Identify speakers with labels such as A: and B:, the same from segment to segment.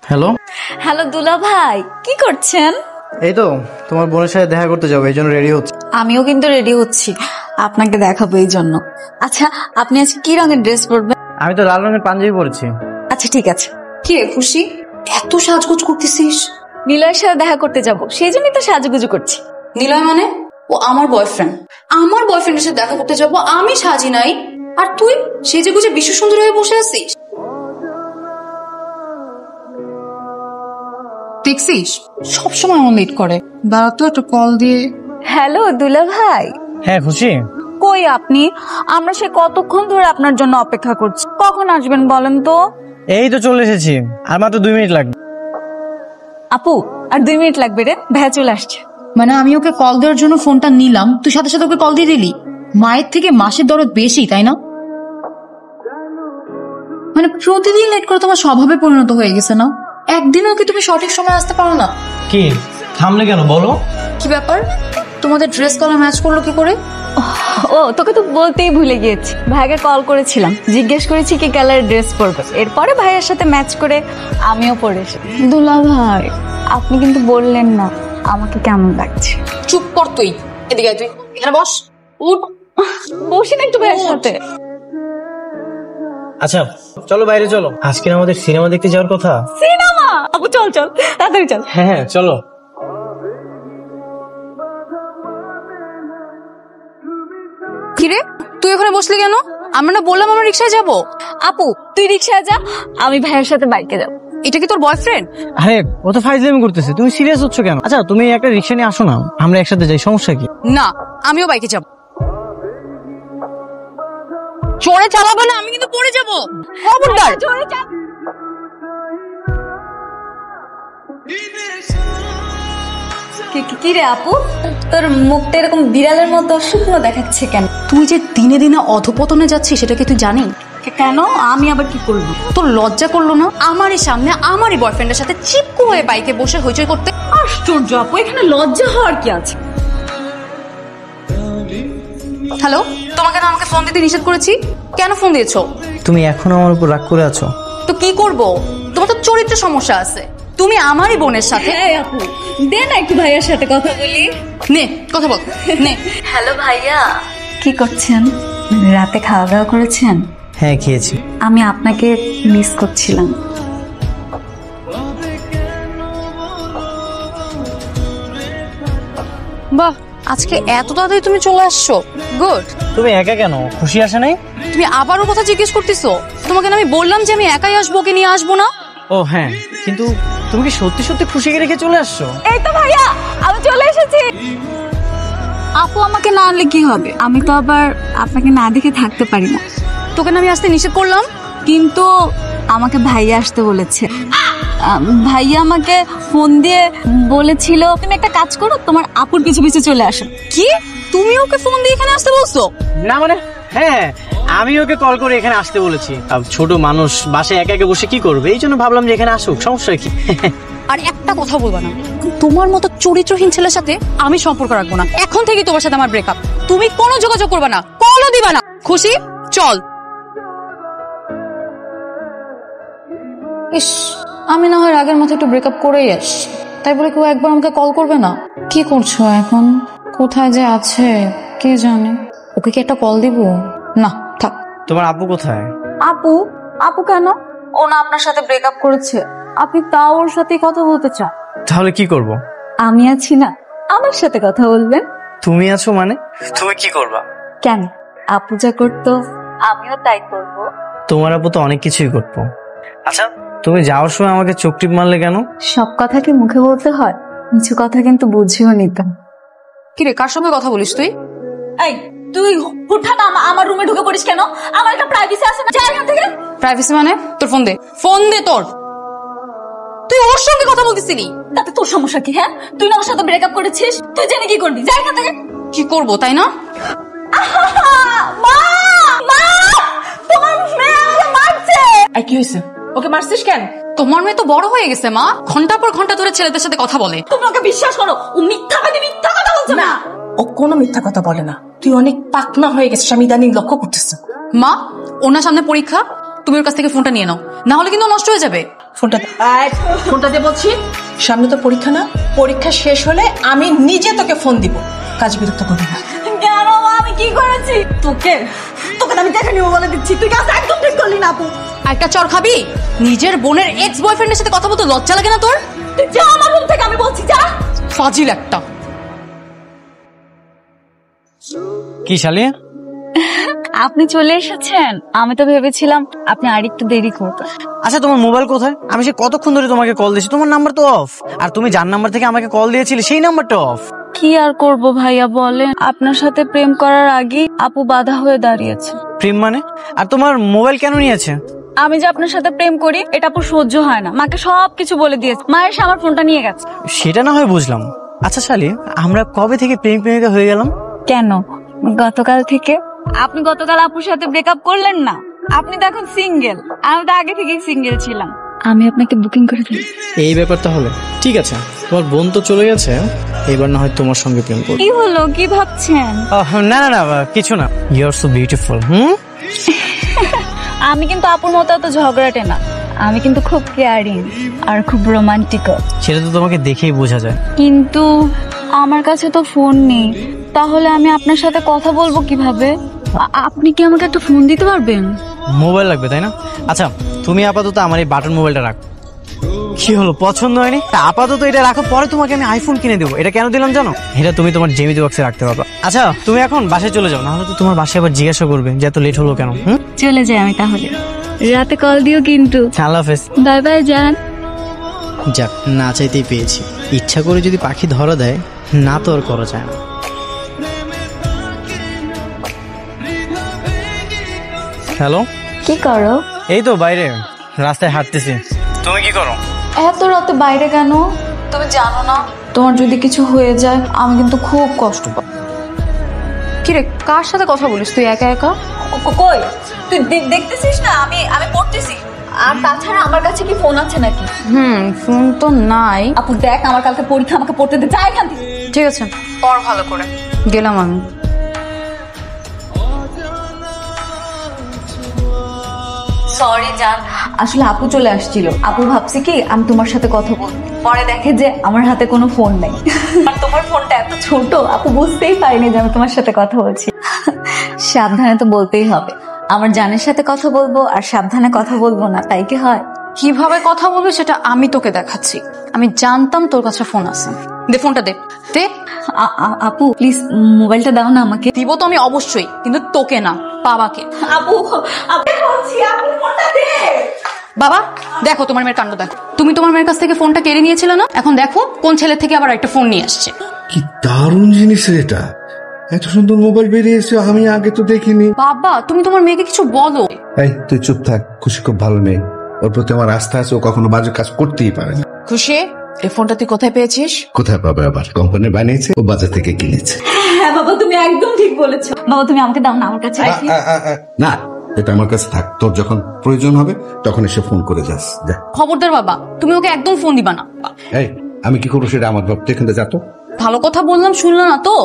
A: Hello
B: hello দুলা ভাই, কি করছেন?
A: এই তো তোমার বোনের সাথে দেখা করতে যাবো, এই জন্য রেডি হচ্ছে।
B: আমিও কিন্তু রেডি হচ্ছি, আপনাকে দেখাবো এই জন্য। আচ্ছা, আপনি আজকে কি রঙের ড্রেস পরবেন?
A: আমি তো লাল রঙের পাঞ্জাবি পরেছি।
B: আচ্ছা ঠিক আছে।
C: কি রে খুশি, এত সাজগোজ করতেছিস?
B: নিলয়ের সাথে দেখা করতে যাব, সেই জন্যই তো সাজুগুজু করছি।
C: নিলয় মানে? ও আমার বয়ফ্রেন্ড। আমার বয়ফ্রেন্ডের সাথে দেখা করতে যাবো, আমি সাজি নাই আর তুই সেজে গুজে বিশ্ব সুন্দর হয়ে বসে আছিস? দেখছিস সবসময় আমার লেট করে। দাঁড়া তো একটা কল দিয়ে।
B: হ্যালো দুলা ভাই।
A: হ্যাঁ খুশি।
B: কই আপনি? আমরা সে কতক্ষণ ধরে আপনার জন্য অপেক্ষা করছি, কখন আসবেন বলেন তো?
A: এই তো চলে এসেছি, আর মাত্র 2 মিনিট লাগবে।
B: আপু, আর 2 মিনিট লাগবে রে, ভাইয়া চলে আসছে।
C: মানে আমি ওকে কল দেওয়ার জন্য ফোনটা নিলাম, তুই সাথে সাথে ওকে কল দিয়ে দিলি? মায়ের থেকে মাসের দরদ বেশি, তাই না? মানে প্রতিদিন লেট করে তোমার স্বভাবে পরিণত হয়ে গেছে না? একদিনও কি তুমি সঠিক সময় আসতে পারো না?
A: কি থামলে কেন বলো?
C: কি ব্যাপার, তোমাদের ড্রেস কালার ম্যাচ করলো কি করে?
B: ও, তোকে তো বলতেই ভুলে গিয়েছি। ভাইকে কল করেছিলাম, জিজ্ঞেস করেছি কি কালার ড্রেস পরবে, এরপরে ভাইয়ের সাথে ম্যাচ করে আমিও পরেছি। দুলা ভাই, আপনি কিন্তু বললেন না আমাকে কেমন লাগছে।
C: চুপ কর তুই, এদিকে আয়, তুই এখানে বস। উঠ,
B: বসি না একটু ভাইয়ের সাথে।
A: আচ্ছা চলো বাইরে চলো, আজকে আমাদের সিনেমা দেখতে যাওয়ার কথা।
B: সিনেমা? আপু চল চল, তাড়াতাড়ি চল।
A: হ্যাঁ হ্যাঁ চলো।
C: কিরে তুই ওখানে বসলি কেন? আমরা না বললাম আমরা রিক্সায় যাবো?
B: আপু তুই রিক্সায় যা, আমি ভাইয়ের সাথে বাইকে যাব।
C: এটা কি তোর বয়ফ্রেন্ড?
A: আরে ও তো ফাইজলামি করতেছে, তুমি সিরিয়াস হচ্ছ কেন? আচ্ছা তুমি একটা রিক্সা নিয়ে আসো না, আমরা একসাথে যাই, সমস্যা কি?
C: না, আমিও বাইকে যাব। চড়ে চালাবো না, আমি কিন্তু পড়ে যাবো, খবরদার।
B: কি রে আপু, তোর মুখটা এরকম বিড়ালের মতো শুকনো দেখাচ্ছে কেন?
C: তুই যে দিনে দিনে অধপতনে যাচ্ছিস সেটা কি তুই জানিস?
B: কেন? আমি আবার কি করবো?
C: তোর লজ্জা করলো না আমারই সামনে আমারই বয়ফ্রেন্ডের সাথে চিপকু হয়ে বাইকে বসে হইচই করতে?
B: আশ্চর্য আপু, এখানে লজ্জা হওয়ার কি আছে?
C: হ্যালো, তোমাকে না আমাকে ফোন দিতে নিষেধ করেছি, কেন ফোন দিয়েছো?
A: তুমি এখনো আমার উপর রাগ করে আছো?
C: তো কি করব, তোমার তো চরিত্র সমস্যা আছে। তুমি আমারই বোনের সাথে।
B: হ্যাঁ আপু, দে না একটু ভাইয়ার সাথে কথা বলি।
C: নে কথা বল, নে।
B: হ্যালো ভাইয়া, কি করছেন? রাতে খাওয়া দাওয়া করেছেন?
A: হ্যাঁ খেয়েছি।
B: আমি আপনাকে মিস করছিলাম।
C: বাহ, আজকে এত তাড়াতাড়ি তুমি চলে আসছো, গুড।
A: তুমি একা কেন? খুশি আসে নাই?
C: তুমি আবারও কথা জিজ্ঞেস করতেছো? তোমাকে না আমি বললাম যে আমি একাই আসবো, ওকে নিয়ে আসবো না?
A: ও হ্যাঁ, কিন্তু তুমি কি সত্যি সত্যি খুশিকে রেখে চলে আসছো?
B: এই তো ভাইয়া, আমি চলে এসেছি। আপু আমাকে না আনলে কি হবে? আমি তো আবার আপনাকে না দেখে থাকতে পারি না।
C: তোকে না আমি আসতে নিষেধ করলাম?
B: কিন্তু আমাকে ভাইয়া আসতে বলেছে। ভাইয়া আমাকে ফোন দিয়ে বলেছিল তুমি একটা কাজ করো, তোমার আপুর পিছু পিছু চলে আসো।
C: কি, তুমি ওকে ফোন দিয়ে এখানে আসতে বলছো?
A: না মানে হ্যাঁ, আমি ওকে কল করে এখানে আসতে বলেছি। ছোট মানুষ বাসায় একা একা বসে কি করবে, এই জন্য ভাবলাম যে এখানে আসুক, সমস্যা কি?
C: আর একটা কথা বলবা না, তোমার মতো চরিত্রহীন ছেলের সাথে আমি সম্পর্ক রাখবো না। এখন থেকে তোমার সাথে আমার ব্রেকআপ, তুমি কোনো যোগাযোগ করবে না, কলও দিবা না। খুশি, চল। ইস, আমি না হয় রাগের মাথায় একটু ব্রেকআপ করেই আস, তাই বলে কেউ একবার আমাকে কল করবে না? কি করছো এখন? কোথায় যে আছে কে জানে। ওকে কি একটা কল দিব? না থাক।
A: তোমার আপু কোথায়?
B: আপু? আপু কেন? ও না আপনার সাথে ব্রেকআপ করেছে, আপনি তাও ওর সাথে কথা বলতে চান?
A: তাহলে কি করব?
B: আমি আছি না, আমার সাথে কথা বলবেন।
A: তুমি আছো মানে তুমি কি করবা?
B: কেন, আপু যা করতো আমিও তাই করব।
A: তোমার আপু তো অনেক কিছুই করতো। আচ্ছা তুমি যাওয়ার সময় আমাকে চোখ টিপ মারলে কেন?
B: সব কথা কি মুখে বলতে হয়? কিছু কথা কিন্তু বুঝিও নিতাম।
C: কিরে, কার সঙ্গে কথা বলিস তুই?
B: এই তুই হুটহাট আমার রুমে ঢুকে পড়িস কেন? আমার একটা প্রাইভেসি আছে না, যা এখান থেকে।
C: প্রাইভেসি মানে? তোর ফোন দে, ফোন দে তোর। তুই ওর সঙ্গে কথা বলতেছিলি?
B: তাতে তোর সমস্যা কি? হ্যাঁ, তুই না ওর সাথে ব্রেকআপ করেছিস, তুই জেনে কি করবি? যা এখান থেকে।
C: কি করবো তাই না?
B: মা, মা, তোমার মেয়ে আমাকে মারছে।
D: আর কি হয়েছে? ওকে মারছিস কেন?
C: তোমার মেয়ে তো বড় হয়ে গেছে মা, ঘন্টার পর ঘন্টা ধরে ছেলেদের সাথে কথা বলে।
B: তুমি ওকে বিশ্বাস করো? ও মিথ্যা কথা বলছে না।
D: ও কোনো মিথ্যা কথা বলে না, তুই অনেক পাকনা হয়ে গেছিস, আমি ইদানিং লক্ষ্য করতেছি।
C: মা, ওনার সামনে পরীক্ষা, তুমি ওর কাছ থেকে ফোনটা নিয়ে নাও, না হলে কিন্তু ও নষ্ট হয়ে যাবে।
D: ফোনটা দে। ফোনটা দে বলছি। সামনে তো পরীক্ষা না, পরীক্ষা শেষ হলে আমি নিজে তোকে ফোন দিব। কাজ বিরক্ত করবি না।
B: কেন মা, আমি কি করেছি?
D: তোকে তোকে আমি দেখে নিবো বলে দিচ্ছি। তুই কাজ একদম ঠিক করলি না আপু।
C: একটা চর খাবি? নিজের বোনের এক্স বয়ফ্রেন্ডের সাথে কথা বলতে লজ্জা লাগে না তোর?
B: তুই যা আমার রুম থেকে, আমি বলছি যা।
C: ফাজিল একটা।
A: কি শালি?
B: আপনি চলে এসেছেন? আমি তো ভেবেছিলাম আপনি আরেকটু দেরি করবেন।
A: আচ্ছা তোমার মোবাইল কোথায়? আমি সে কতক্ষণ ধরে তোমাকে কল দিয়েছি, তোমার নাম্বার তো অফ। আর তুমি যার নাম্বার থেকে আমাকে কল দিয়েছিলে সেই নাম্বারটা অফ।
B: কি আর করব ভাইয়া বলেন, আপনার সাথে প্রেম করার আগেই আপু বাধা হয়ে দাঁড়িয়েছে।
A: প্রেম মানে? আর তোমার মোবাইল কেন নিয়েছে?
B: আমি যে আপনার সাথে প্রেম করি এটা আপুর সহ্য হয় না, মাকে সবকিছু বলে দিয়েছে। মা এসে আমার ফোনটা নিয়ে গেছে।
A: সেটা না হয় বুঝলাম। আচ্ছা শালি, আমরা কবে থেকে প্রেম প্রেমিকা হয়ে গেলাম?
B: কেন, গতকাল থেকে। আপনি গতকাল আপুর সাথে ব্রেকআপ করলেন না? আপনি তো এখন সিঙ্গেল, আমি তো আগে থেকেই সিঙ্গেল ছিলাম। আমি আপনাকে বুকিং করে দিই।
A: এই ব্যাপার তাহলে ঠিক আছে, তোমার বোন তো চলে গেছে, এবার না হয় তোমার সঙ্গে প্রেম করব।
B: কি হলো, কি ভাবছেন?
A: না না না, কিছু না। You are so beautiful.
B: আমি কিন্তু আপুর মতো এত ঝগড়াটে না, আমি কিন্তু খুব কেয়ারিং আর খুব রোমান্টিকও।
A: সেটা তো তোমাকে দেখেই বোঝা যায়।
B: কিন্তু আমার কাছে তো ফোন নেই, তাহলে আমি আপনার সাথে কথা বলবো কিভাবে? আপনি কি আমাকে একটা ফোন দিতে পারবেন?
A: মোবাইল লাগবে তাই না? আচ্ছা তুমি আপাতত আমার এই বাটন মোবাইলটা রাখো। কি হলো, পছন্দ হয়নি? আপাতত এটা রাখো, পরে তোমাকে আমি আইফোন কিনে দেবো। এটা কেন দিলাম জানো? এটা তুমি তোমার জেমিতি বক্সে রাখতে পারবা। আচ্ছা তুমি এখন বাসায় চলে যাও, নাহলে তো তোমার বাসায় আবার জিজ্ঞাসা করবে যে এত লেট হলো কেন।
B: চলে যাই আমি তাহলে, রাতে কল দিও কিন্তু।
A: আল্লাহ হাফেজ।
B: বাই বাই জান।
A: যাক, না চাইতেই পেয়েছি। ইচ্ছা করে যদি পাখি ধরা দেয়, না তো আর করা যায় না। হ্যালো,
B: কি করো?
A: এই তো বাইরে রাস্তায় হাঁটতেছি। তুমি কি করো?
C: এত রাতে বাইরে কেন? তুমি জানো না তোমার যদি কিছু হয়ে যায় আমি কিন্তু খুব কষ্ট পাবো। কিরে, কার সাথে কথা বলিস তুই একা একা?
B: কই তুই দেখতেছিস না আমি আমি পড়তেছি। আর তাছাড়া আমার কাছে কি ফোন আছে নাকি?
C: ফোন তো নাই।
B: আপু দেখ, আমার কালকে পরীক্ষা, আমাকে পড়তে দে, যা এখান থেকে।
C: ঠিক আছে, পড় ভালো করে। গেলাম আমি।
B: সরি জান, আসলে আপু চলে আসছিল। আপু ভাবছি কি আমি তোমার সাথে কথা বলবো, পরে দেখে যে আমার হাতে কোনো ফোন নেই। আর তোমার ফোনটা এত ছোট, আপু বুঝতেই পারিনি যে আমি তোমার সাথে কথা বলছি। সাবধানে তো বলতেই হবে, আমার জানের সাথে কথা বলবো আর সাবধানে কথা বলবো না, তাই কি হয়?
C: কিভাবে কথা বলবি সেটা আমি তোকে দেখাচ্ছি। আমি জানতাম তোর কাছে ফোন আছে। দে ফোনটা, দে দে।
B: আপু প্লিজ মোবাইলটা দাও না আমাকে।
C: দিব তো আমি অবশ্যই, কিন্তু তোকে না, বাবাকে।
B: আপু আপনি বলছি, আপু ফোনটা দে।
C: বাবা দেখো তোমার মেয়ের কাণ্ড দেখো। তুমি তোমার মেয়ের কাছ থেকে ফোনটা কেড়ে নিয়েছিলে না, এখন দেখো কোন ছেলে থেকে আবার একটা ফোন নিয়ে আসছে।
E: কি দারুণ জিনিস রে এটা, এত সুন্দর মোবাইল বেরিয়েছে, আমি আগে তো দেখিনি।
C: বাবা তুমি তোমার মেয়েকে কিছু বলো।
E: এই তুই চুপ থাক, খুশি খুব ভালো মেয়ে, ওর প্রতি আমার আস্থা আছে, ও কখনো বাজে কাজ করতেই পারে না।
D: খুশি, এই ফোনটা তুই কোথায় পেয়েছিস?
E: কোথায় পাবে আবার, কোম্পানি বানিয়েছে, ও বাজার থেকে কিনেছে।
B: হ্যাঁ বাবা, তুমি একদম ঠিক বলেছো। বাবা তুমি আমাকে দাও না, আমার কাছে রাখি।
E: না, এটা আমার কাছে থাক, তোর যখন প্রয়োজন হবে তখন এসে ফোন করে যাস। যা।
C: খবরদার বাবা, তুমি ওকে একদম ফোন দিবা না।
E: এই আমি কি করবো সেটা আমার ভাবতে, এখানে যা তো।
C: ভালো কথা বললাম, শুনলো না তো?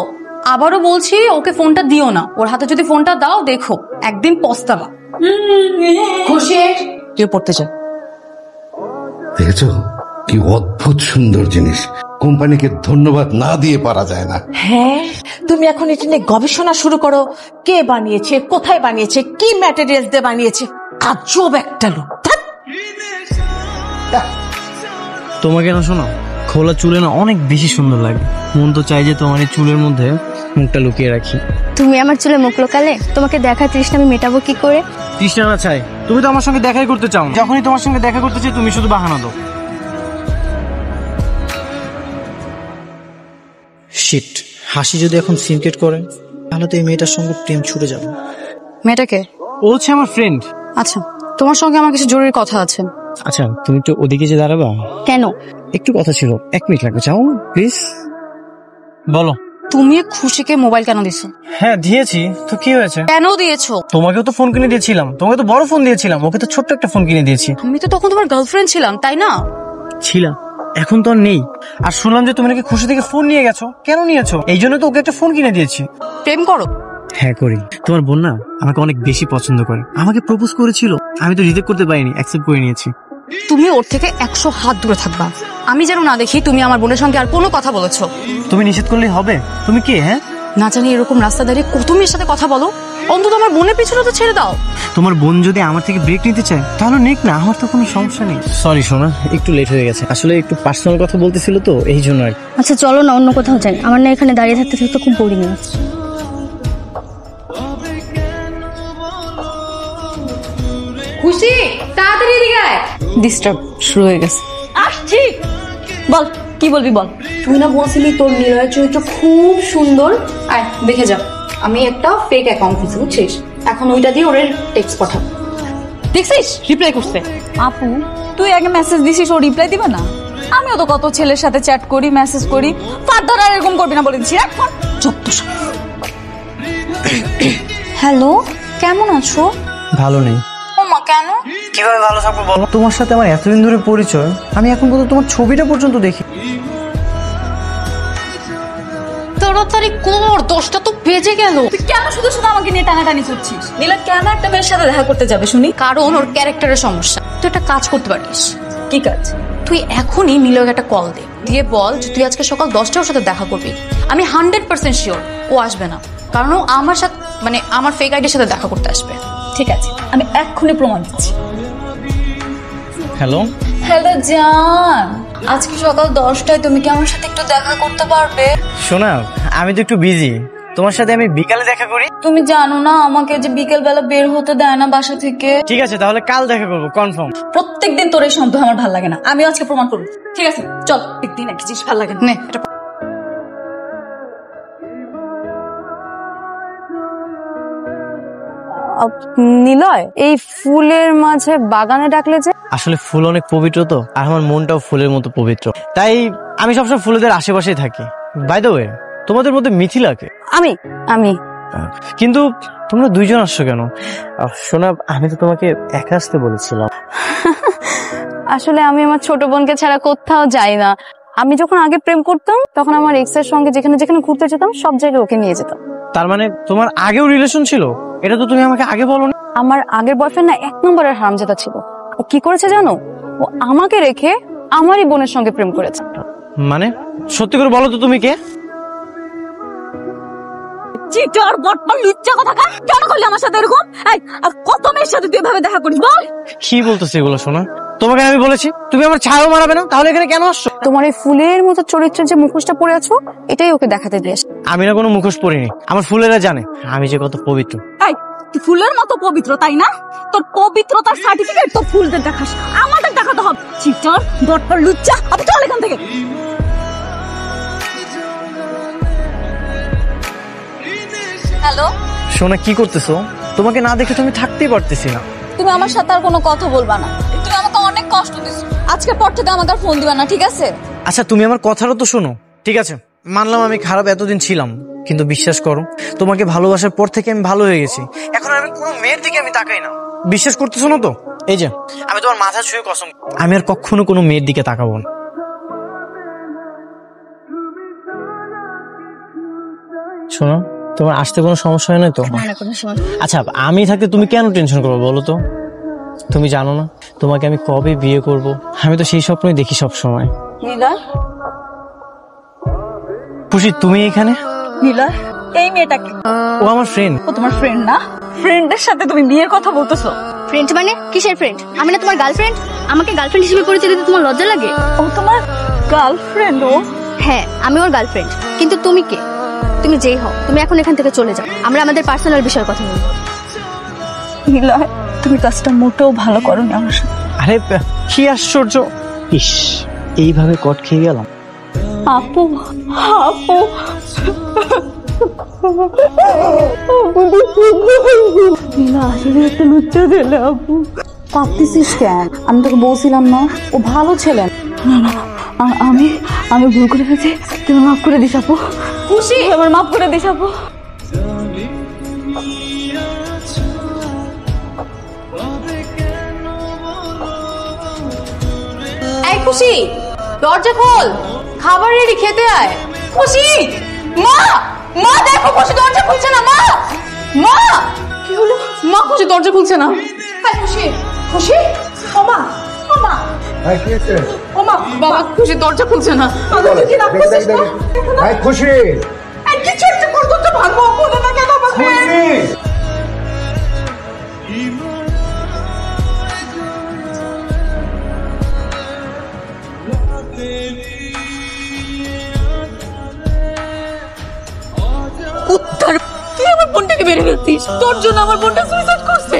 C: আবারও বলছি, ওকে ফোনটা দিও না। ওর হাতে যদি ফোনটা দাও, দেখো একদিন পস্তাবা।
D: খুশি, তুই পড়তে যা।
E: দেখেছো কি অদ্ভুত সুন্দর জিনিস, কোম্পানিকে ধন্যবাদ না দিয়ে পারা যায় না।
D: হ্যাঁ, তুমি এখন এটা নিয়ে গবেষণা শুরু করো, কে বানিয়েছে, কোথায় বানিয়েছে, কি ম্যাটেরিয়ালস দিয়ে বানিয়েছে। আজব একটা লোক।
A: তোমাকে না শোনো, খোলা চুলে না অনেক বেশি সুন্দর লাগে। মন তো চাই যে তোমার এই চুলের মধ্যে মুখটা লুকিয়ে রাখি।
F: তুমি আমার চুলে মুখ লোকালে তোমাকে দেখা তৃষ্ণা আমি মেটাবো কি করে?
A: তৃষ্ণা না চাই, তুমি তো আমার সঙ্গে দেখাই করতে চাও। যখনই তোমার সঙ্গে দেখা করতে চাই তুমি শুধু বাহানা দাও। শিট, হাসি যদি এখন সিনকেট করে তাহলে তো এই মেয়েটার সঙ্গে প্রেম ছুটে যাবে।
C: মেয়েটাকে?
A: ও হচ্ছে আমার ফ্রেন্ড।
C: আচ্ছা, তোমার সঙ্গে আমার কিছু জরুরি কথা আছে।
A: আচ্ছা তুমি একটু ওদিকে যে দাঁড়াবা।
F: কেন?
A: একটু কথা ছিল, 1 মিনিট লাগবে, চাও প্লিজ। বলো।
C: তুমি খুশিকে মোবাইল কেন দিছো?
A: হ্যাঁ দিয়েছি তো, কি হয়েছে?
C: কেন দিয়েছো?
A: তোমাকেও তো ফোন কিনে দিয়েছিলাম, তোমাকে তো বড় ফোন দিয়েছিলাম, ওকে তো ছোট্ট একটা ফোন কিনে দিয়েছি।
C: আমি তো তখন তোমার গার্লফ্রেন্ড ছিলাম, তাই না?
A: ছিলাম, এখন তো আর নেই। আর শুনলাম যে তুমি নাকি খুশি থেকে ফোন নিয়ে গেছো। কেন নিয়েছো? এই জন্য তো ওকে একটা ফোন কিনে দিয়েছি।
C: প্রেম করো?
A: হ্যাঁ করি। তোমার বোন না আমাকে অনেক বেশি পছন্দ করে, আমাকে প্রপোজ করেছিল, আমি তো রিজেক্ট করতে পারিনি, অ্যাকসেপ্ট করে নিয়েছি।
C: তুমি ওর থেকে 100 হাত দূরে থাকবা। আমি যেন না দেখি তুমি আমার বোনের সঙ্গে আর কোনো কথা বলেছো।
A: তুমি নিষেধ করলেই হবে? তুমি কে? হ্যাঁ,
C: না জানি এরকম রাস্তা দাঁড়িয়ে কত মেয়ের সাথে কথা বলো, অন্তত আমার বোনের পিছনে তো ছেড়ে দাও।
A: তোমার বোন যদি আমার থেকে ব্রেক নিতে চায় তাহলে নিক না, আমার তো কোনো সমস্যা নেই। সরি সোনা, একটু লেট হয়ে গেছে, আসলে একটু পার্সোনাল কথা বলতেছিল তো এই জন্য আর কি।
F: আচ্ছা চলো না অন্য কোথাও যাই, আমার না এখানে দাঁড়িয়ে থাকতে থাকতে খুব বোরিং লাগছে।
C: খুশি তাড়াতাড়ি এদিকে আয়। ডিস্টার্ব শুরু হয়ে গেছে।
B: আসছি, বল কি বলবি বল।
C: তুই না বলছিলি তোর নিলয়ের চরিত্র খুব সুন্দর, আয় দেখে যা। আমি একটা ফেক অ্যাকাউন্ট খুঁজছি, বুঝছিস? এখন ওইটা দিয়ে ওর টেক্সট পাঠা। দেখছিস রিপ্লাই করছে।
B: আপু তুই আগে মেসেজ দিছিস, ও রিপ্লাই দিবে না? আমিও তো কত ছেলের সাথে চ্যাট করি, মেসেজ করি, ফার্দার আর এরকম করবি না বলে দিচ্ছি। এখন যত সব।
C: হ্যালো, কেমন আছো?
A: ভালো নেই।
C: ওমা কেন?
A: কিভাবে ভালো থাকবো বলো? তোমার সাথে আমার এতদিন ধরে পরিচয়, আমি এখন পর্যন্ত তোমার ছবিটা পর্যন্ত দেখি।
C: তাড়াতাড়ি কর, 10টা তো বেজে গেল।
B: তুই কেন শুধু শুধু আমাকে নিয়ে টানাটানি করছিস? নীলা কেন একটা মেয়ের সাথে দেখা করতে যাবে শুনি?
C: কারণ ওর ক্যারেক্টারের সমস্যা। তুই একটা কাজ করতে পারিস।
B: কি কাজ?
C: তুই এখনই নিলয়কে একটা কল দে, দিয়ে বল যে তুই আজকে সকাল 10টায় ওর সাথে দেখা করবি। আমি 100% শিওর ও আসবে না, কারণ ও আমার সাথে মানে আমার ফেক আইডির সাথে দেখা করতে আসবে।
B: ঠিক আছে, আমি এক্ষুনি প্রমাণ দিচ্ছি।
A: হ্যালো,
C: হ্যালো জান, আজকে সকাল 10টায় তুমি কি আমার সাথে একটু দেখা করতে পারবে?
A: শোনা আমি তো একটু বিজি, তোমার সাথে আমি বিকালে দেখা করি।
C: তুমি জানো না আমাকে যে বিকেল বেলা বের হতে দেয় না বাসা থেকে।
A: ঠিক আছে তাহলে কাল দেখা করবো, কনফার্ম।
B: প্রত্যেকদিন তোর এই সন্দেহ আমার ভালো লাগে না, আমিও আজকে প্রমাণ করবো। ঠিক আছে চল, একদিন এক জিনিস ভালো লাগে না।
C: নে এটা
B: নিলয়, এই ফুলের মাঝে বাগানে ডাকলে যে?
A: আসলে ফুল অনেক পবিত্র তো, আর আমার মনটাও ফুলের মতো পবিত্র, তাই আমি সবসময় ফুলেদের আশেপাশেই থাকি। বাই দ্য ওয়ে, তোমাদের মধ্যে মিথিলাকে?
B: আমি আমি
A: কিন্তু তোমরা দুইজন আসছো কেন? শোনা আমি তো তোমাকে একা আসতে বলেছিলাম।
B: আসলে আমি আমার ছোট বোনকে ছাড়া কোথাও যাই না। আমি যখন আগে প্রেম করতাম তখন আমার এক্স এর সঙ্গে যেখানে যেখানে ঘুরতে যেতাম সব জায়গায় ওকে নিয়ে যেতাম।
A: তার মানে তোমার আগেও রিলেশন ছিল? এটা তো তুমি আমাকে আগে বলো না।
B: আমার আগের বয়ফ্রেন্ড না 1 নম্বরের হারামজাদা ছিল। ও কি করেছে জানো? ও আমাকে রেখে আমারই বোনের সঙ্গে প্রেম করেছে।
A: মানে সত্যি করে বলো তো তুমি কে?
B: চিটার বটপাল লুচ্চা কোথাকার, কেন করলি আমার সাথে এরকম? এই আর কত মেয়ের সাথে তুই এভাবে দেখা করিস বল?
A: কি বলতেছে এগুলো শোনা? তোমাকে আমি বলেছি তুমি আমার ছায়াও মারাবে না, তাহলে এখানে কেন আসছো?
B: তোমার এই ফুলের মতো চরিত্রের যে মুখোশটা পরে আছো এটাই ওকে দেখাতে দিয়েছ।
A: আমি না কোনো মুখোশ পরিনি, আমার ফুলেরা জানে আমি যে কত পবিত্র।
B: এই তুই ফুলের মতো পবিত্র তাই না? তোর পবিত্রতার সার্টিফিকেট তো ফুলদের দেখাস, আমাদের দেখাতে হবে। চিটার বটপাল লুচ্চা, আপনি চল এখান থেকে। হ্যালো
A: শোনা কি করতেছো? তোমাকে না দেখে তো আমি থাকতেই পারতেছি না।
B: তুমি আমার সাথে আর কোনো কথা বলবা না, তুমি আমাকে অনেক কষ্ট দিছো। আজকের পর থেকে আমাকে আর ফোন দিবা না, ঠিক আছে?
A: আচ্ছা তুমি আমার কথাটা তো শোনো। ঠিক আছে মানলাম আমি খারাপ এতদিন ছিলাম, কিন্তু বিশ্বাস করো তোমাকে ভালোবাসার পর থেকে আমি ভালো হয়ে গেছি। এখন আমি কোনো মেয়ের দিকে আমি তাকাই না। বিশ্বাস করতেছো না তো? এই যে আমি তোমার মাথা ছুঁয়ে কসম, আমি আর কখনো কোনো মেয়ের দিকে তাকাবো না। শোনো তোমার আসতে কোনো সমস্যা হয় না তো? আচ্ছা আমি থাকতে তুমি কেন টেনশন করবো বলো তো? তুমি জানো না তোমাকে আমি কবে বিয়ে করব? আমি তো সেই স্বপ্নই দেখি সব সময়।
B: নীলয়,
A: খুশি তুমি এখানে?
B: নীলয় এই মেয়েটাকে?
A: ও আমার ফ্রেন্ড।
B: ও তোমার ফ্রেন্ড না? ফ্রেন্ডের সাথে তুমি বিয়ের কথা বলতেছো?
F: ফ্রেন্ড মানে কিসের ফ্রেন্ড? আমি না তোমার গার্লফ্রেন্ড? আমাকে গার্লফ্রেন্ড হিসেবে পরিচয় দিতে তোমার লজ্জা লাগে?
B: ও তোমার গার্লফ্রেন্ড? ও
F: হ্যাঁ আমি ওর গার্লফ্রেন্ড, কিন্তু তুমি কে? তুমি যেই হও তুমি এখন এখান থেকে চলে যাও, আমরা আমাদের পার্সোনাল বিষয়ে কথা বলবো।
B: নীলয় তুমি কাজটা মোটেও ভালো করোনি আমার সাথে।
A: আরে কি আশ্চর্য! ইস এইভাবে কট খেয়ে গেলাম।
B: আপু আপু একটা লুচ্চা ছেলে। আপু
C: কাঁদতেছিস কেন? আমি তোকে বলছিলাম না ও ভালো ছেলে।
B: আমি আমি ভুল করে ফেলেছি, তুমি মাফ করে দিস আপু। খুশি আমার মাফ করে দিস আপু।
C: এই খুশি দরজা খোল, খাবার রেডি, খেতে আয়। খুশি মা, মা দেখো খুশি দরজা খুলছে না। মা মা কি হলো? মা খুশি দরজা খুলছে না।
D: হাই খুশি, খুশি, ওমা, ওমা, ওমা,
C: বাবা খুশি দরজা খুলছে না।
D: তুই কি রাখছিস না?
E: খুশি
D: এই কিছু একটা করতে তো ভালো বলে না কেন আমাকে?
C: উত্তর তুই আমার বোনটাকে মেরে ফেলতিস, তোর জন্য আমার বোনটা সুইসাইড করছে।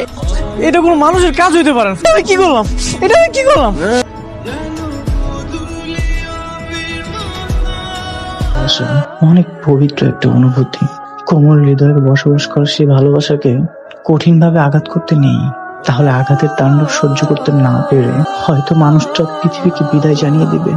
A: এটা কোনো মানুষের কাজ হইতে পারে না। আমি কি করলাম? এটা আমি কি করলাম?
G: অনেক পবিত্র একটা অনুভূতি। কোমল হৃদয়ে বসবাস করা সেই ভালোবাসাকে কঠিন ভাবে আঘাত করতে নেই, তাহলে আঘাতের তাণ্ডব সহ্য করতে না পেরে হয়তো মানুষটা পৃথিবীকে বিদায় জানিয়ে দিবে।